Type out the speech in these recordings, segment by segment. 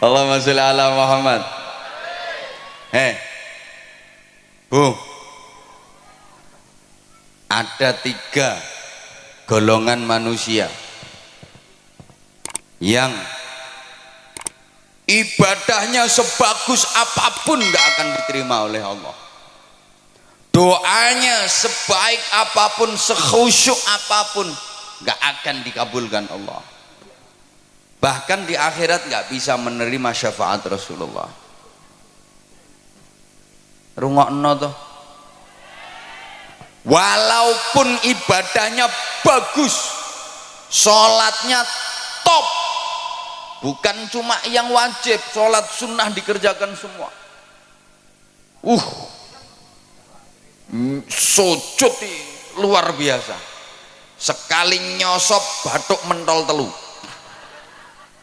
Allahumma sholli ala Muhammad. Bu, ada 3 golongan manusia yang ibadahnya sebagus apapun nggak akan diterima oleh Allah, doanya sebaik apapun, sekhusyuk apapun nggak akan dikabulkan Allah, bahkan di akhirat nggak bisa menerima syafaat Rasulullah. Rungokno toh, walaupun ibadahnya bagus, sholatnya top, bukan cuma yang wajib, sholat sunnah dikerjakan semua, sujud luar biasa, sekali nyosop batuk mentol telu,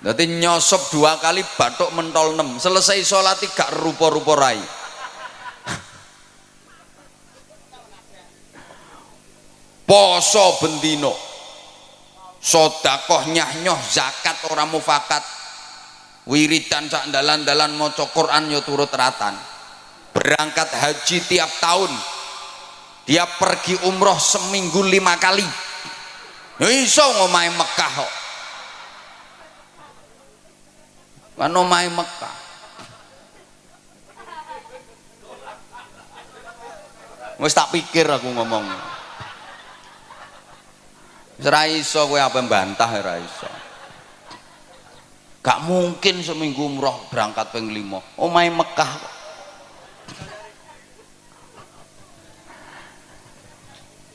berarti nyosop 2 kali batuk mentol 6, selesai sholat gak rupa-rupa rai. Poso bendino, sodakoh nyah-nyoh, zakat orang mufakat, wiridan sak dalan-dalan maca Quran yo turut ratan, berangkat haji tiap tahun, dia pergi umroh seminggu 5 kali, yo iso ngomahe Mekah kok, kan omahe Mekah. Wis tak pikir aku ngomong. Ora iso kowe apa mbantah, ora iso. Gak mungkin seminggu umroh berangkat ping 5. Omahe Mekah kok.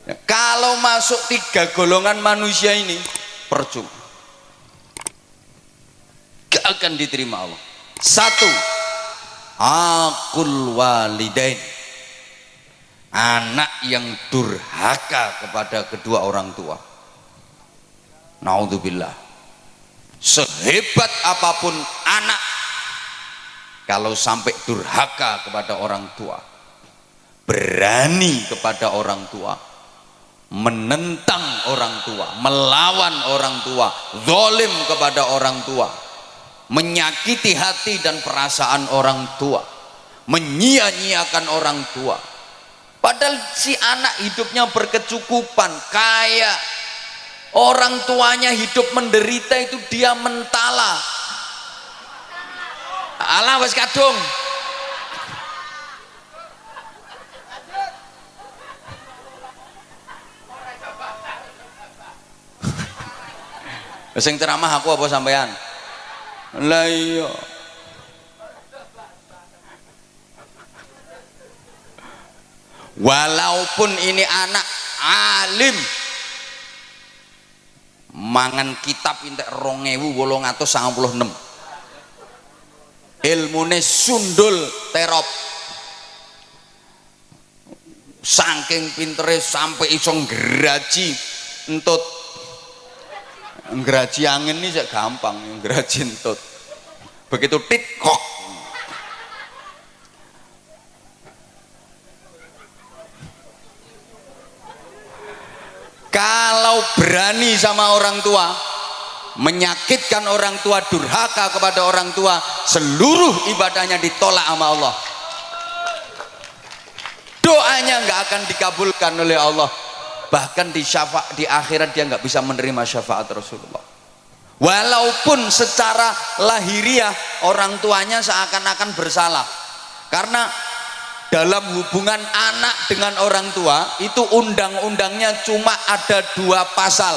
Nah, kalau masuk 3 golongan manusia ini percuma, gak akan diterima Allah. 1, aqul walidain, anak yang durhaka kepada kedua orang tua. Naudzubillah, sehebat apapun anak, kalau sampai durhaka kepada orang tua, berani kepada orang tua, menentang orang tua, melawan orang tua, zalim kepada orang tua, menyakiti hati dan perasaan orang tua, menyia-nyiakan orang tua, padahal si anak hidupnya berkecukupan, kaya, orang tuanya hidup menderita, itu dia mentala. Alah wes kadung. Sing ceramah aku apa sampean? Lah iya. Walaupun ini anak alim, mangan kitab entek 2896, ilmune sundul terop, saking pintere sampai iso ngraji entut. Ngraji angin ini sak gampang, ngraji entut begitu tit kok. Kalau berani sama orang tua, menyakitkan orang tua, durhaka kepada orang tua, seluruh ibadahnya ditolak sama Allah, doanya nggak akan dikabulkan oleh Allah, bahkan di akhirat dia nggak bisa menerima syafaat Rasulullah. Walaupun secara lahiriah orang tuanya seakan-akan bersalah, karena dalam hubungan anak dengan orang tua itu undang-undangnya cuma ada 2 pasal.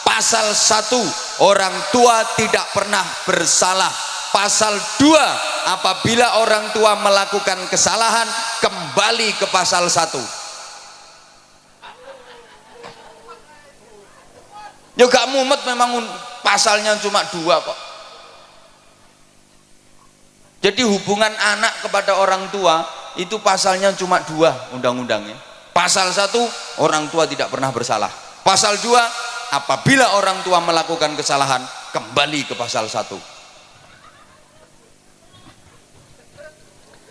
Pasal 1, orang tua tidak pernah bersalah. Pasal 2, apabila orang tua melakukan kesalahan, kembali ke pasal 1. Ya gak mumet, memang pasalnya cuma 2 kok. Jadi hubungan anak kepada orang tua itu pasalnya cuma 2 undang-undangnya. Pasal 1, orang tua tidak pernah bersalah. Pasal 2, apabila orang tua melakukan kesalahan, kembali ke pasal 1.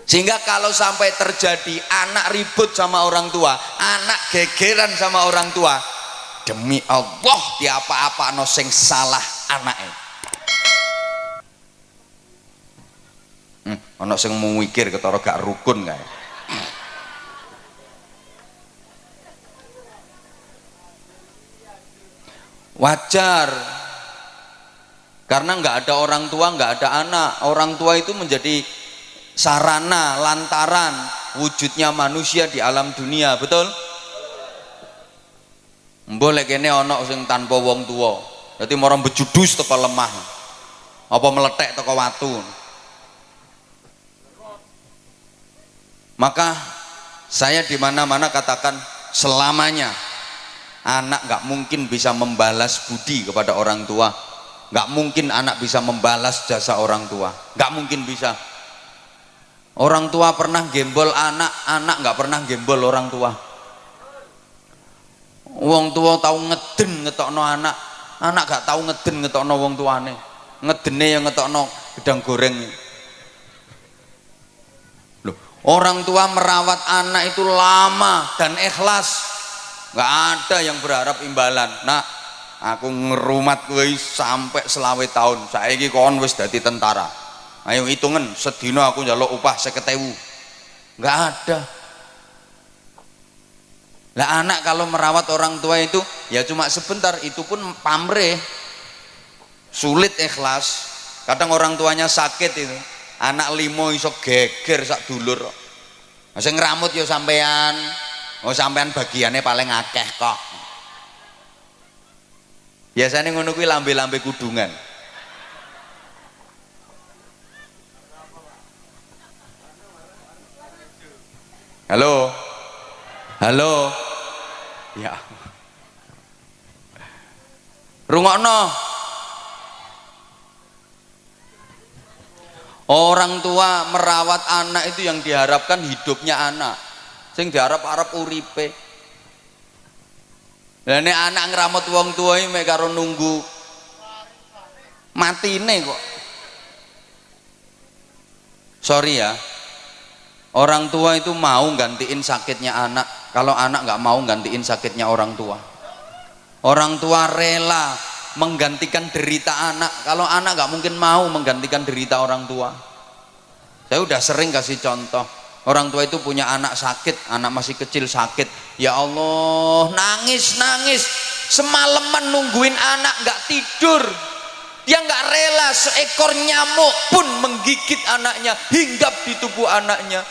Sehingga kalau sampai terjadi anak ribut sama orang tua, anak gegeran sama orang tua, demi Allah diapa-apa no sing salah anaknya. Ana sing mikir ketara gak rukun kae. Wajar, karena nggak ada orang tua, nggak ada anak. Orang tua itu menjadi sarana, lantaran wujudnya manusia di alam dunia, betul? Boleh kene ana sing tanpa wong tua, jadi orang bejudus teko lemah, apa meletek teko watu. Maka saya di mana-mana katakan selamanya anak nggak mungkin bisa membalas budi kepada orang tua, nggak mungkin anak bisa membalas jasa orang tua, nggak mungkin bisa. Orang tua pernah gembol anak, anak nggak pernah gembol orang tua. Wong tua tahu ngeden ngetokno anak, anak gak tahu ngeden ngetokno wong tuane. Ngedene yang ngetokno gedang goreng. Loh, orang tua merawat anak itu lama dan ikhlas, nggak ada yang berharap imbalan. Nah, aku ngerumat kowe sampai selawe tahun, saiki kon wis dadi tentara. Ayo hitungan, sedina aku njaluk upah 50.000. Nggak ada. Lah anak kalau merawat orang tua itu ya cuma sebentar, itu pun pamrih, sulit ikhlas. Kadang orang tuanya sakit itu, anak limo iso geger sak dulur. Sing ngramut ya sampean, oh sampean bagiannya paling akeh kok. Biasanya ngono kuwi lambe-lambe kudungan. Halo, halo, ya, rungokno. Orang tua merawat anak itu yang diharapkan hidupnya anak, sing diharap-harap uripe. Lah nek anak ngramut wong tua iki mek karo nunggu matine kok. Sorry ya. Orang tua itu mau gantiin sakitnya anak, kalau anak nggak mau gantiin sakitnya orang tua. Orang tua rela menggantikan derita anak, kalau anak nggak mungkin mau menggantikan derita orang tua. Saya udah sering kasih contoh, orang tua itu punya anak sakit, anak masih kecil sakit, ya Allah, nangis semalaman nungguin anak nggak tidur. Dia nggak rela seekor nyamuk pun menggigit anaknya, hinggap di tubuh anaknya,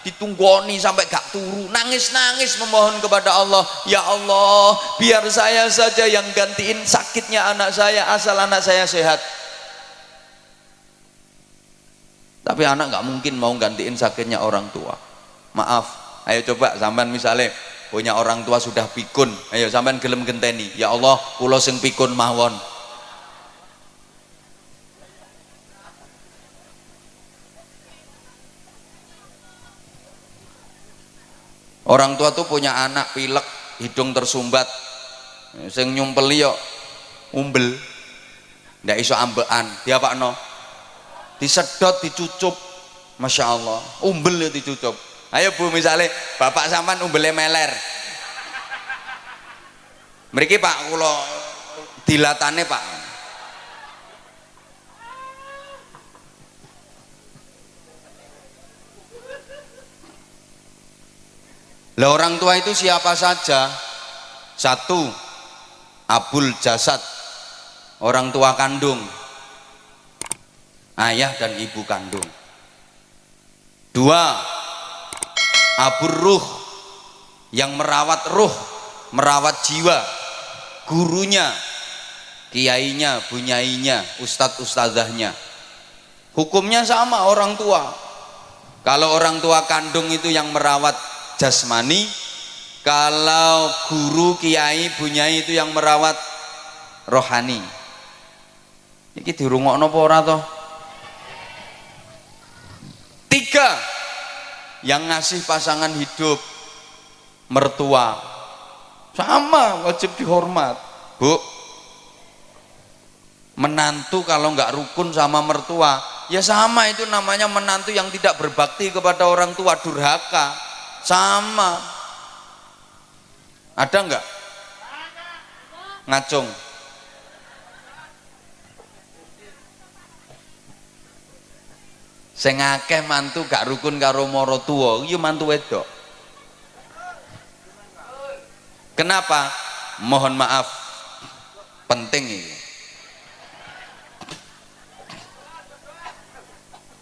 ditunggoni sampai gak turu, nangis memohon kepada Allah, ya Allah biar saya saja yang gantiin sakitnya anak saya asal anak saya sehat. Tapi anak nggak mungkin mau gantiin sakitnya orang tua. Maaf, ayo coba sampean misalnya punya orang tua sudah pikun, ayo sampean gelem genteni, ya Allah kula sing pikun mawon. Orang tua tuh punya anak pilek, hidung tersumbat, sing nyumpeli yo umbel, ndak iso ambekan, diapakno? Disedot, dicucup, masya Allah, umbel ya dicucup. Ayo bu, misalnya bapak sampean umbelnya meler, mriki pak kula dilatane pak. Lah orang tua itu siapa saja? Satu, abul jasad, orang tua kandung, ayah dan ibu kandung. Dua, abur ruh, yang merawat ruh, merawat jiwa, gurunya, kiainya, bunyainya, ustadz ustazahnya. Hukumnya sama orang tua. Kalau orang tua kandung itu yang merawat jasmani, kalau guru, kiai, bunyai itu yang merawat rohani. Iki dirungokno apa ora toh? Tiga, yang ngasih pasangan hidup, mertua, sama wajib dihormat. Bu, menantu kalau nggak rukun sama mertua, ya sama, itu namanya menantu yang tidak berbakti kepada orang tua, durhaka. Sama. Ada enggak? Ngacung. Sing akeh mantu gak rukun karo mara tuwa iki mantu wedok. Kenapa? Mohon maaf, penting ini.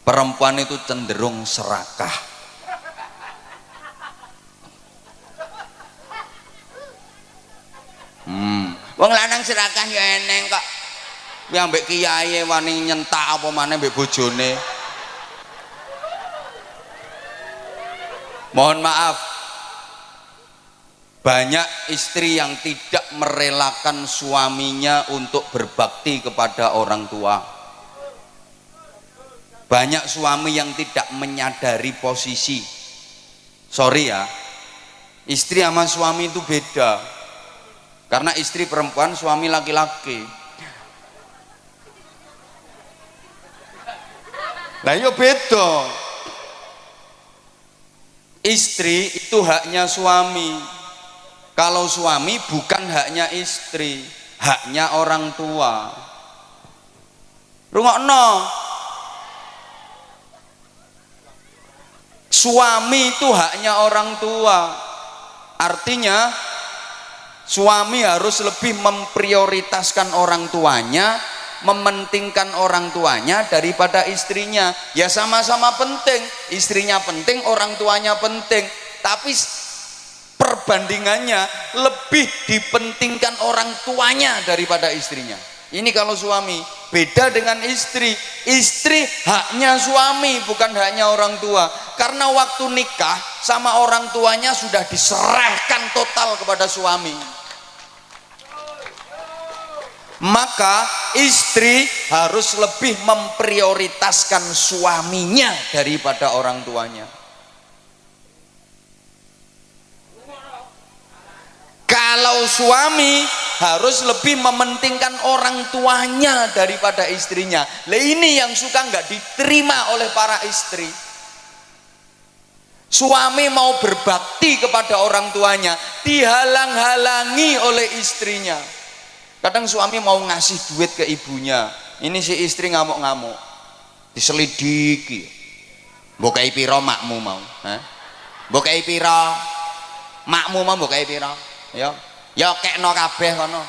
Perempuan itu cenderung serakah. Wong lanang serakah ya eneng kok. Yang mbek kiai wani nyentak apa maneh mbek bojone. Mohon maaf, banyak istri yang tidak merelakan suaminya untuk berbakti kepada orang tua. Banyak suami yang tidak menyadari posisi. Sorry ya, istri sama suami itu beda. Karena istri perempuan, suami laki-laki. Nah iya beda. Istri itu haknya suami. Kalau suami bukan haknya istri, haknya orang tua. Rungokno. Suami itu haknya orang tua. Artinya suami harus lebih memprioritaskan orang tuanya, mementingkan orang tuanya daripada istrinya. Ya sama-sama penting, istrinya penting, orang tuanya penting, tapi perbandingannya lebih dipentingkan orang tuanya daripada istrinya. Ini kalau suami. Beda dengan istri. Istri haknya suami, bukan haknya orang tua. Karena waktu nikah sama orang tuanya sudah diserahkan total kepada suami. Maka istri harus lebih memprioritaskan suaminya daripada orang tuanya. Kalau suami harus lebih mementingkan orang tuanya daripada istrinya. Lah ini yang suka nggak diterima oleh para istri. Suami mau berbakti kepada orang tuanya, dihalang-halangi oleh istrinya. Kadang suami mau ngasih duit ke ibunya, ini si istri ngamuk-ngamuk, diselidiki. Bokai piro makmu mau? Bokai piro makmu mau? Bokai piro? Ya kekno kabeh kono,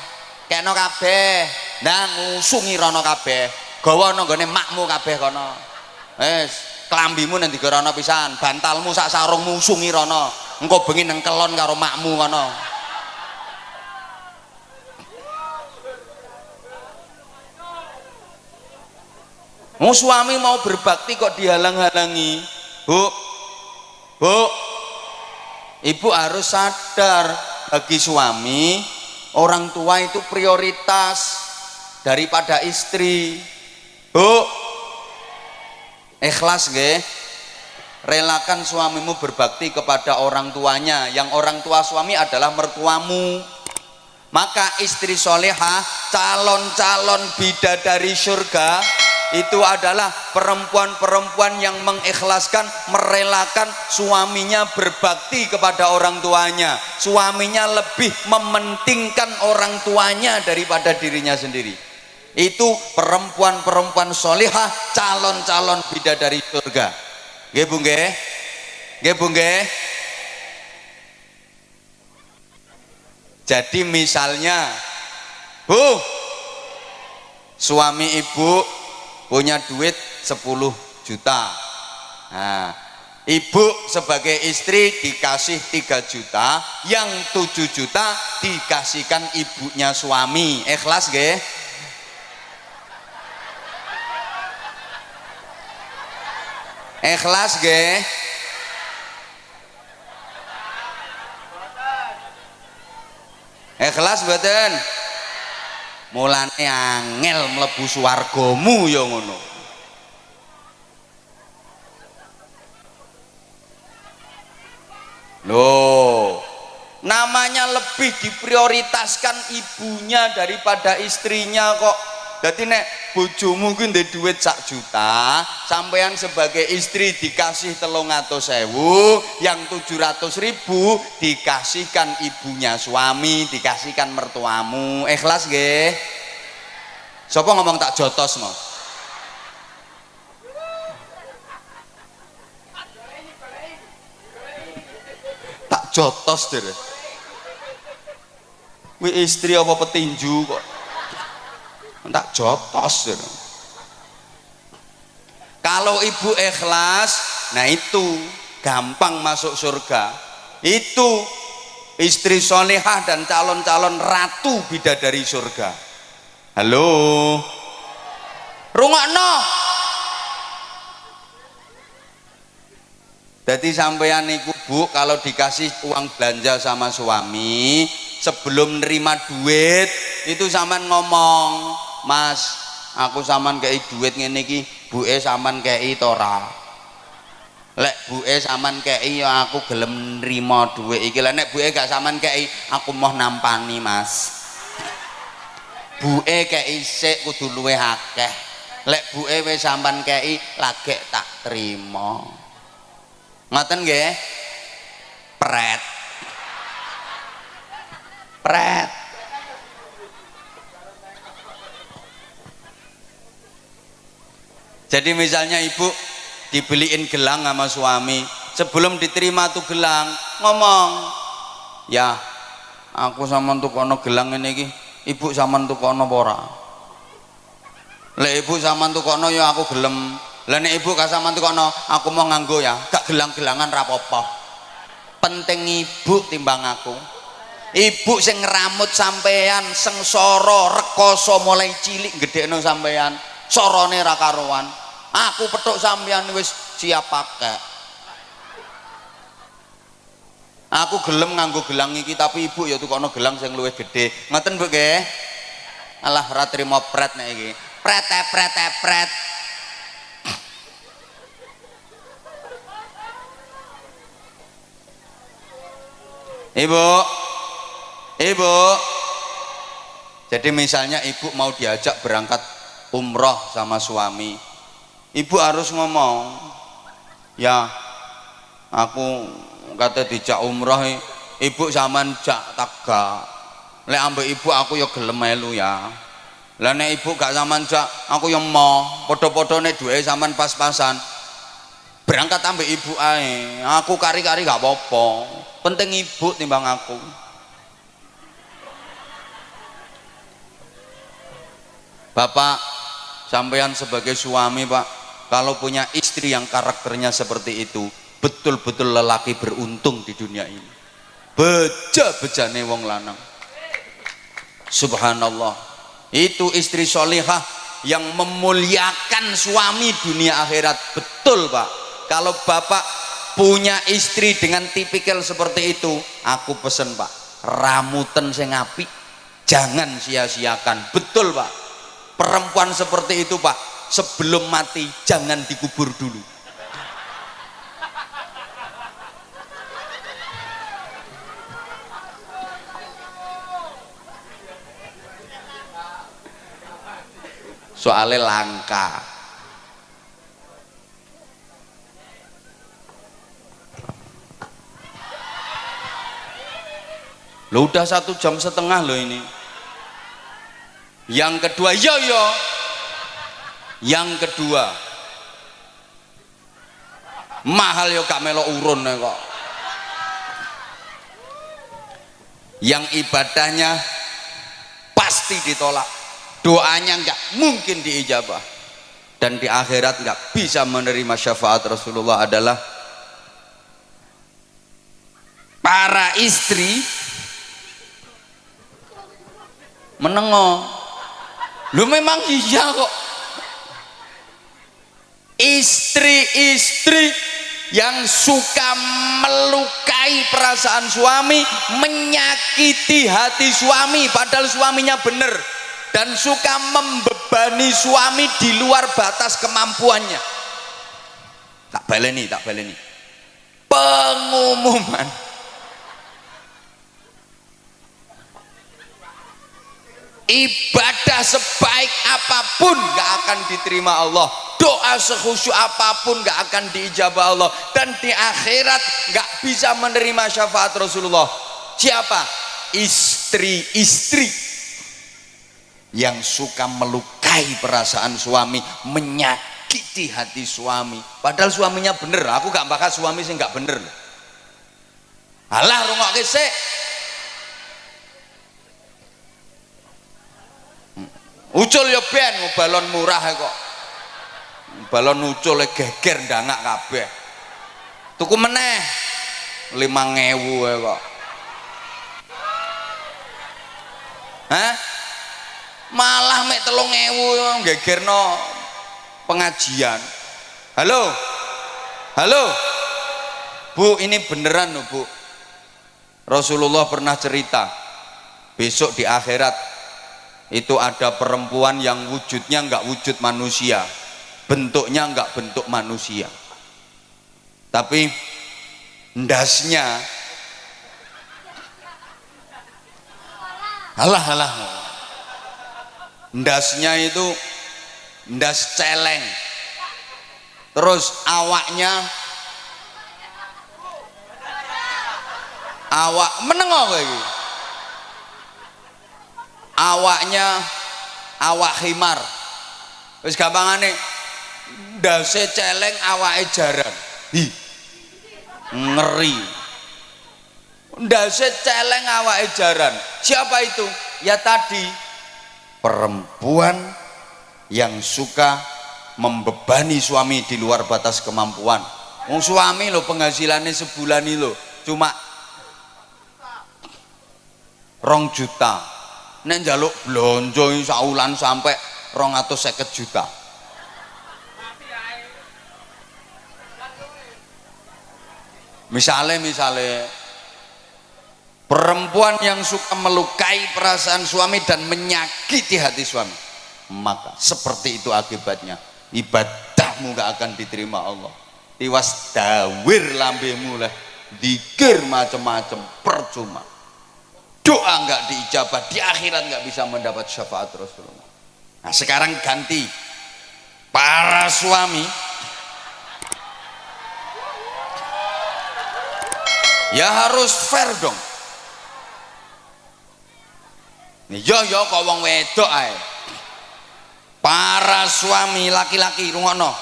kekno kabeh, ndang ngusungi rono kabeh, gawa nang gone makmu kabeh kono. Wis klambimu nang digerono pisan, bantalmu sak sarungmu usungi rono, engko bengi nang kelon karo makmu kono. Suami mau berbakti kok dihalang-halangi. Bu, ibu harus sadar, bagi suami orang tua itu prioritas daripada istri. Bu, ikhlas nggih? Relakan suamimu berbakti kepada orang tuanya, yang orang tua suami adalah mertuamu. Maka istri solehah, calon-calon bidadari surga itu adalah perempuan-perempuan yang mengikhlaskan, merelakan suaminya berbakti kepada orang tuanya. Suaminya lebih mementingkan orang tuanya daripada dirinya sendiri. Itu perempuan-perempuan solehah, calon-calon bidadari surga. Nggih Bu nggih? Nggih Bu nggih? Jadi misalnya, Bu, suami ibu punya duit 10 juta. Nah, ibu sebagai istri dikasih 3 juta, yang 7 juta dikasihkan ibunya suami. Ikhlas nggih? Ikhlas nggih? Ikhlas mboten? Mulane angel mlebu swargamu ya ngono. Loh, namanya lebih diprioritaskan ibunya daripada istrinya kok. Jadi nek bojomu kuwi ndek duit 1 juta, sampean sebagai istri dikasih 300.000, yang 700.000 dikasihkan ibunya suami, dikasihkan mertuamu. Ikhlas nggih? Sapa ngomong tak jotos mau? jotos deh. Kuwi istri apa petinju kok tak jotos deh. Kalau ibu ikhlas, nah itu gampang masuk surga. Itu istri solehah dan calon-calon ratu bidadari surga. Halo, rungokno. Jadi sampeyan niku Bu, kalau dikasih uang belanja sama suami, sebelum nerima duit itu sampean ngomong, Mas, aku sampean kei duit ngene iki, buke sampean kei to ora? Lek buke sampean kei ya aku gelem nrimo duit iki. Lah nek buke gak sampean kei, aku mau nampani, Mas. Buke kei sik kudu luwih akeh. Lek buke wis sampean kei, lagek tak trimo. Ngoten nggih? Pret. Pret. Jadi misalnya ibu dibeliin gelang sama suami, sebelum diterima tuh gelang ngomong, ya aku sama tukono gelang ini iki, ibu sama tukono ora? Lek ibu sama tukono ya aku gelem. Lah nek ibu gak sama tukono, aku mau nganggo ya, gak gelang-gelangan rapopo. Penting ibu timbang aku. Ibu sing ngeramut sampean, sengsara rekoso mulai cilik gedhekno sampean, sorone ra karuan. Aku petuk sampean wis siap pakai. Aku gelem nganggo gelang iki, tapi ibu ya tukono gelang sing luwih gedhe. Ngoten Bu nggih? Alah ra trimo pret nek iki. Pret. Ibu, jadi misalnya ibu mau diajak berangkat umroh sama suami, ibu harus ngomong, ya aku kata dijak umroh, ibu sampean jak taga, lek ambek ibu aku ya gelem melu ya. Lah nek ibu gak sampean jak, aku ya mau podo-podone duwe sampean pas-pasan. Berangkat ambek ibu ae, aku kari-kari gak apa-apa. Penting ibu timbang aku. Bapak, sampean sebagai suami Pak, kalau punya istri yang karakternya seperti itu, betul-betul lelaki beruntung di dunia ini. Beja-bejane wong lanang. Subhanallah. Itu istri solihah yang memuliakan suami dunia akhirat. Betul Pak. Kalau Bapak punya istri dengan tipikal seperti itu, aku pesen Pak, ramuten sing apik, jangan sia-siakan. Betul Pak. Perempuan seperti itu Pak, sebelum mati jangan dikubur dulu. Soalnya langka. Lo udah 1,5 jam loh ini. Yang kedua, yang kedua, mahal yo gak melo urun kok. Yang ibadahnya pasti ditolak, doanya nggak mungkin diijabah, dan di akhirat nggak bisa menerima syafaat Rasulullah adalah para istri menengok. Lu memang iya kok. Istri-istri yang suka melukai perasaan suami, menyakiti hati suami padahal suaminya benar, dan suka membebani suami di luar batas kemampuannya. Tak baleni. Pengumuman. Ibadah sebaik apapun gak akan diterima Allah, doa sekhusyuk apapun gak akan diijabah Allah, dan di akhirat gak bisa menerima syafaat Rasulullah. Siapa? Istri-istri yang suka melukai perasaan suami, menyakiti hati suami padahal suaminya bener. Aku gak bakal suami sih gak bener. Alah rungokke sik. Ucul ya ben balon murah kok. Balon ucul geger ndangak kabeh. Tuku meneh 5.000 kok. Hah? Malah mek 3.000 gegerno pengajian. Halo. Halo. Bu, ini beneran loh, Bu. Rasulullah pernah cerita, besok di akhirat itu ada perempuan yang wujudnya enggak wujud manusia, bentuknya enggak bentuk manusia, tapi ndasnya halah ndasnya itu ndas celeng, terus awak menengok lagi, awaknya awak khimar, wis gampangane ndase celeng awake jaran. Hi, ngeri. Ndase celeng awake jaran. Siapa itu? Ya tadi perempuan yang suka membebani suami di luar batas kemampuan. Wong suami lo penghasilannya sebulan ini lo cuma 2 juta, nek njaluk blonjo saulan sampai 250 juta. Misalnya perempuan yang suka melukai perasaan suami dan menyakiti hati suami, maka seperti itu akibatnya, ibadahmu gak akan diterima Allah. Tiwas dawir lambemu lah, dikir macam-macam percuma, doa nggak diijabah, di akhirat nggak bisa mendapat syafaat Rasulullah. Nah sekarang ganti, para suami ya harus fair dong. Nih yo kok wong wedok ae. Para suami laki-laki rungokno,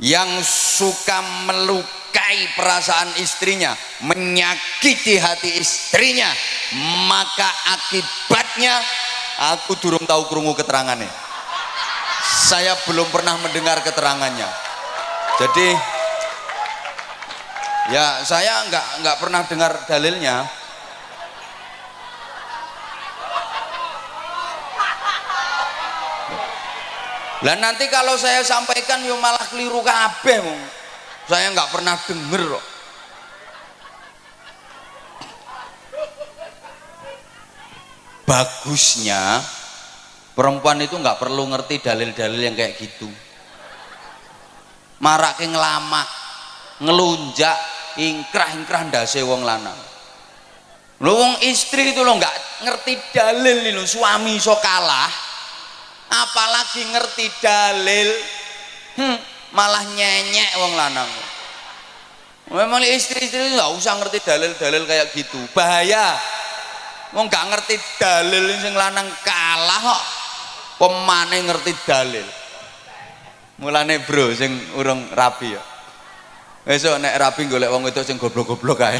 yang suka melukai perasaan istrinya, menyakiti hati istrinya, maka akibatnya, aku durung tahu krungu keterangannya, saya belum pernah mendengar keterangannya, jadi ya saya nggak pernah dengar dalilnya. Lah nanti kalau saya sampaikan yo malah keliru kabeh, saya nggak pernah denger kok. Bagusnya perempuan itu nggak perlu ngerti dalil-dalil yang kayak gitu, marake ngelama ngelunjak ingkrah ndase wong lanang. Lho wong istri itu lo nggak ngerti dalil lho, suami iso kalah apalagi ngerti dalil, malah nyenyek wong lanang. Memang istri-istri nggak usah ngerti dalil-dalil kayak gitu, bahaya. Wong nggak ngerti dalil sing lanang kalah kok, pemane ngerti dalil. Mulane bro sing urung rapi ya, besok nek rapi golek wong itu sing goblok-goblok kae,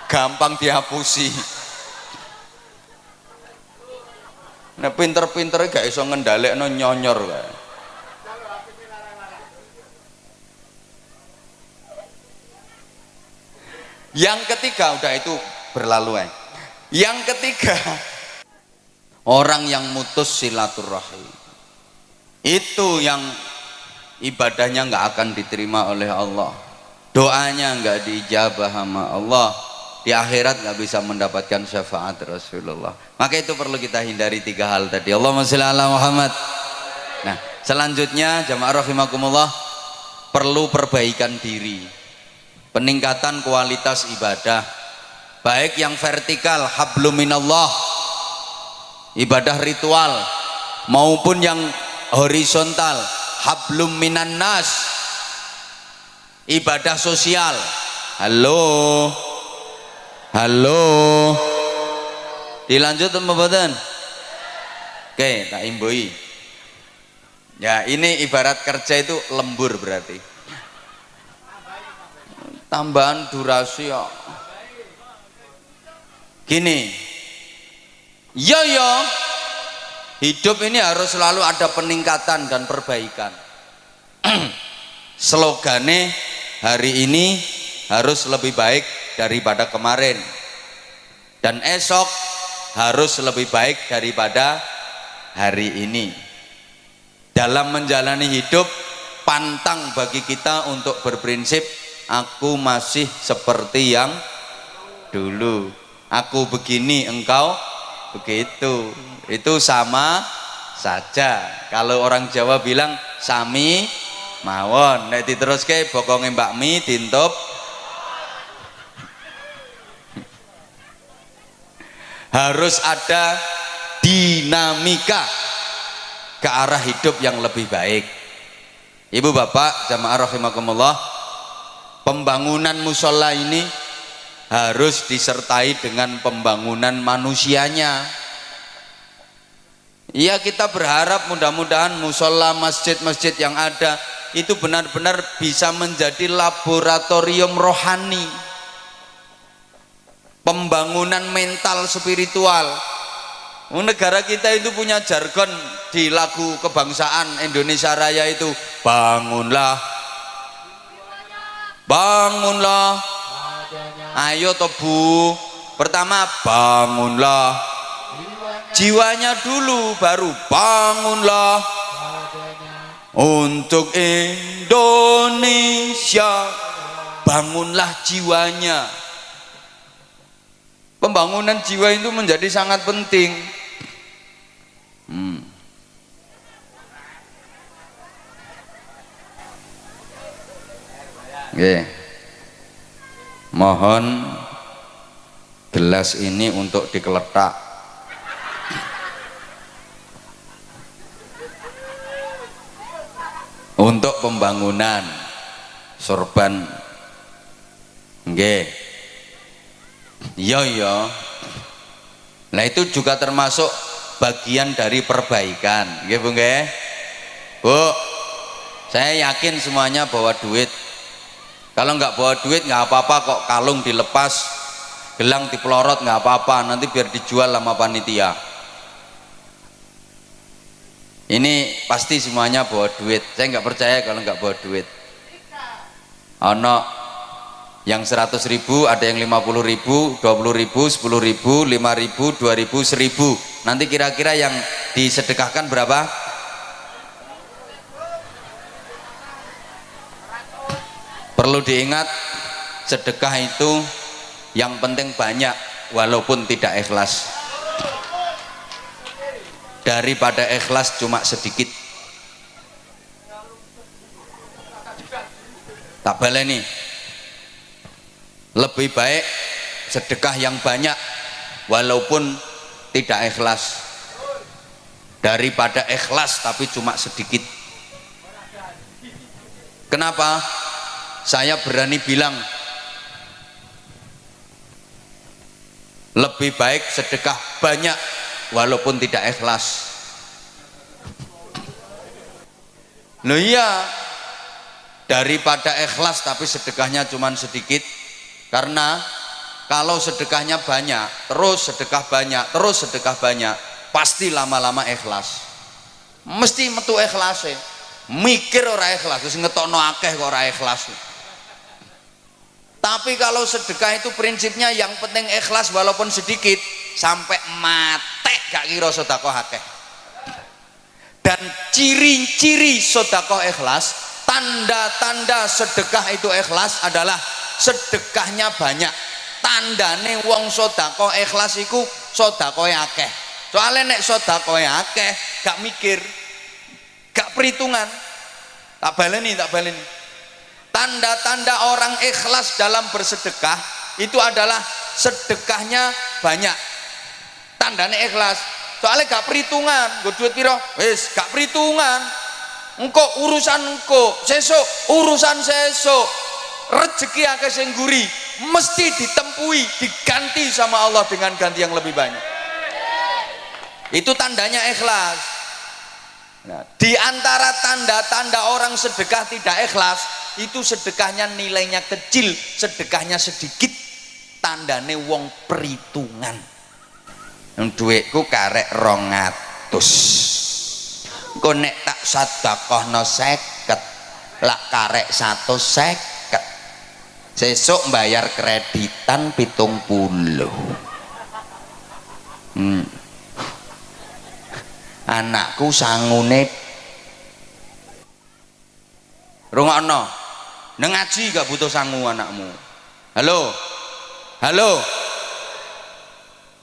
gampang dihapusi. Nah pinter-pinternya gak iso ngendalekno nyonyor kae. Yang ketiga udah itu berlalu. Yang ketiga, orang yang mutus silaturahim, itu yang ibadahnya nggak akan diterima oleh Allah, doanya nggak diijabah sama Allah, di akhirat nggak bisa mendapatkan syafaat Rasulullah. Maka itu perlu kita hindari 3 hal tadi. Allahumma sholli ala Muhammad. Nah selanjutnya jamaah rahimakumullah, perlu perbaikan diri, peningkatan kualitas ibadah, baik yang vertikal hablum minallah, ibadah ritual, maupun yang horizontal hablum minan nas, ibadah sosial. Halo, dilanjut apa mboten? Oke, tak imbui. Ya ini ibarat kerja itu lembur berarti. tambahan durasi ya. Gini, yo hidup ini harus selalu ada peningkatan dan perbaikan. Slogane hari ini harus lebih baik daripada kemarin, dan esok harus lebih baik daripada hari ini. Dalam menjalani hidup, pantang bagi kita untuk berprinsip aku masih seperti yang dulu, aku begini engkau begitu. Itu sama saja. Kalau orang Jawa bilang sami mawon, nek diteruske bokonge Mbak Mi dintup. Harus ada dinamika ke arah hidup yang lebih baik. Ibu bapak jamaah rahimakumullah, pembangunan musola ini harus disertai dengan pembangunan manusianya. Iya, kita berharap mudah-mudahan musola, masjid-masjid yang ada itu benar-benar bisa menjadi laboratorium rohani, pembangunan mental spiritual. Negara kita itu punya jargon di lagu kebangsaan Indonesia Raya itu, bangunlah, bangunlah, ayo tobu. Pertama bangunlah jiwanya dulu, baru bangunlah untuk Indonesia. Bangunlah jiwanya. Pembangunan jiwa itu menjadi sangat penting. Oke. Mohon gelas ini untuk dikeletak. Untuk pembangunan sorban. Nggih. Iya. Nah itu juga termasuk bagian dari perbaikan. Nggih Bu nggih. Bu, saya yakin semuanya bawa duit. Kalau nggak bawa duit nggak apa-apa kok, kalung dilepas, gelang dipelorot nggak apa-apa, nanti biar dijual sama panitia. Ini pasti semuanya bawa duit. Saya nggak percaya kalau nggak bawa duit. Ono yang 100.000, ada yang 50.000, 20.000, 10.000, 5.000, 2.000, 1.000. Nanti kira-kira yang disedekahkan berapa? Perlu diingat, sedekah itu yang penting banyak walaupun tidak ikhlas, daripada ikhlas cuma sedikit. Tak baleni, lebih baik sedekah yang banyak walaupun tidak ikhlas daripada ikhlas tapi cuma sedikit. Kenapa? Saya berani bilang lebih baik sedekah banyak walaupun tidak ikhlas. Loh iya, daripada ikhlas tapi sedekahnya cuma sedikit. Karena kalau sedekahnya banyak, terus sedekah banyak, terus sedekah banyak, pasti lama-lama ikhlas. Mesti metu ikhlas. Mikir ora ikhlas, terus ngetokno akeh kok ora ikhlas. Tapi kalau sedekah itu prinsipnya yang penting ikhlas walaupun sedikit, sampai mate gak kira sedekah akeh. Dan ciri-ciri sedekah ikhlas, tanda-tanda sedekah itu ikhlas adalah sedekahnya banyak. Tandane wong sedekah ikhlas iku sedekah akeh. Soalnya nek sedekah akeh gak mikir, gak perhitungan. Tak baleni. Tanda-tanda orang ikhlas dalam bersedekah itu adalah sedekahnya banyak. Tandanya ikhlas. Soalnya gak perhitungan, gue duit piro, wis gak perhitungan. Engko urusan engko, sesuk urusan sesuk. Rezeki akeh sing nguri, mesti ditempui, diganti sama Allah dengan ganti yang lebih banyak. Itu tandanya ikhlas. Nah, di antara tanda-tanda orang sedekah tidak ikhlas, itu sedekahnya nilainya kecil, sedekahnya sedikit, tandane wong perhitungan. Duitku karek 200, engko nek tak sedekahno 50, lak karek 150, sesuk bayar kreditan 70. Anakku sangune rungokno nang ngaji gak butuh sangu anakmu. Halo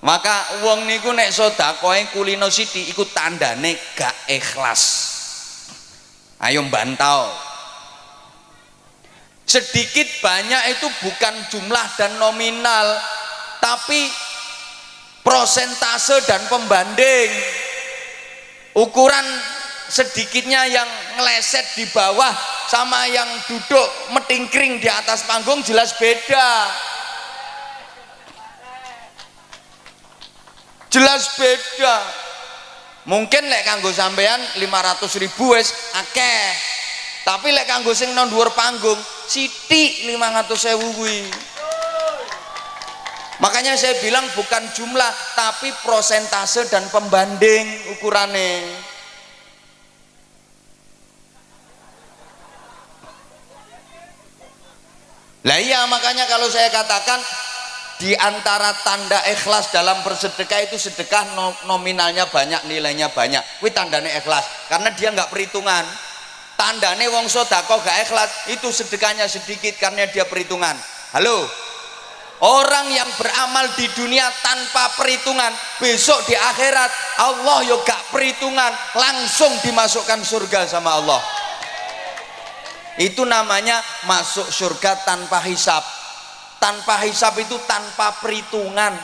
maka wong niku nek sedekahe kulino sithik iku tandane gak ikhlas. Ayo bantau. Sedikit banyak itu bukan jumlah dan nominal, tapi prosentase dan pembanding. Ukuran sedikitnya yang ngeleset di bawah sama yang duduk metingkring di atas panggung jelas beda. Jelas beda. Mungkin lek kanggo sampean 500.000 wis akeh. Tapi lek kanggo sing nang dhuwur panggung sithik 500.000 kuwi. Makanya saya bilang bukan jumlah tapi prosentase dan pembanding ukurannya. Lah iya, makanya kalau saya katakan di antara tanda ikhlas dalam bersedekah itu sedekah nominalnya banyak, nilainya banyak. Kuwi tandane ikhlas karena dia nggak perhitungan. Tandane wong sedekah gak ikhlas itu sedekahnya sedikit karena dia perhitungan. Halo. Orang yang beramal di dunia tanpa perhitungan, besok di akhirat Allah yo gak perhitungan, langsung dimasukkan surga sama Allah. Itu namanya masuk surga tanpa hisab. Tanpa hisab itu tanpa perhitungan.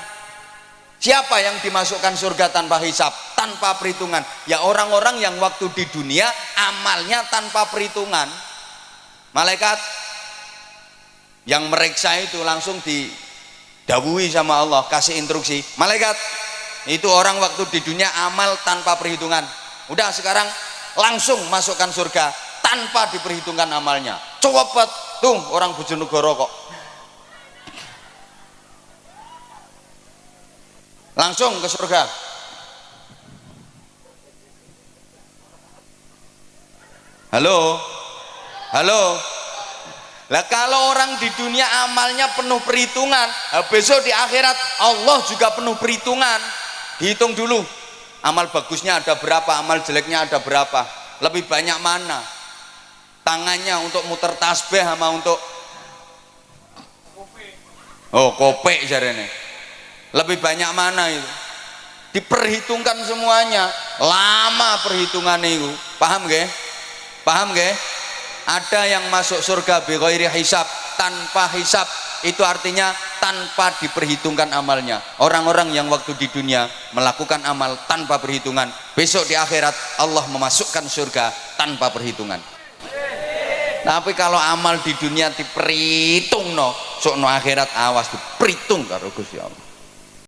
Siapa yang dimasukkan surga tanpa hisab, tanpa perhitungan? Ya orang-orang yang waktu di dunia amalnya tanpa perhitungan. Malaikat yang meriksa itu langsung didhawuhi sama Allah, kasih instruksi, malaikat itu orang waktu di dunia amal tanpa perhitungan, udah sekarang langsung masukkan surga tanpa diperhitungkan amalnya. Coba tuh orang Bojonegoro kok langsung ke surga. Halo lah, kalau orang di dunia amalnya penuh perhitungan, besok di akhirat Allah juga penuh perhitungan. Dihitung dulu amal bagusnya ada berapa, amal jeleknya ada berapa, lebih banyak mana tangannya untuk muter tasbih sama untuk kopek jarene, lebih banyak mana itu diperhitungkan semuanya. Lama perhitungannya itu, paham gak? Ada yang masuk surga bi ghairi hisab, tanpa hisab, itu artinya tanpa diperhitungkan amalnya. Orang-orang yang waktu di dunia melakukan amal tanpa perhitungan, besok di akhirat Allah memasukkan surga tanpa perhitungan. Tapi kalau amal di dunia diperhitung sok no akhirat awas diperhitung karo Gusti Allah.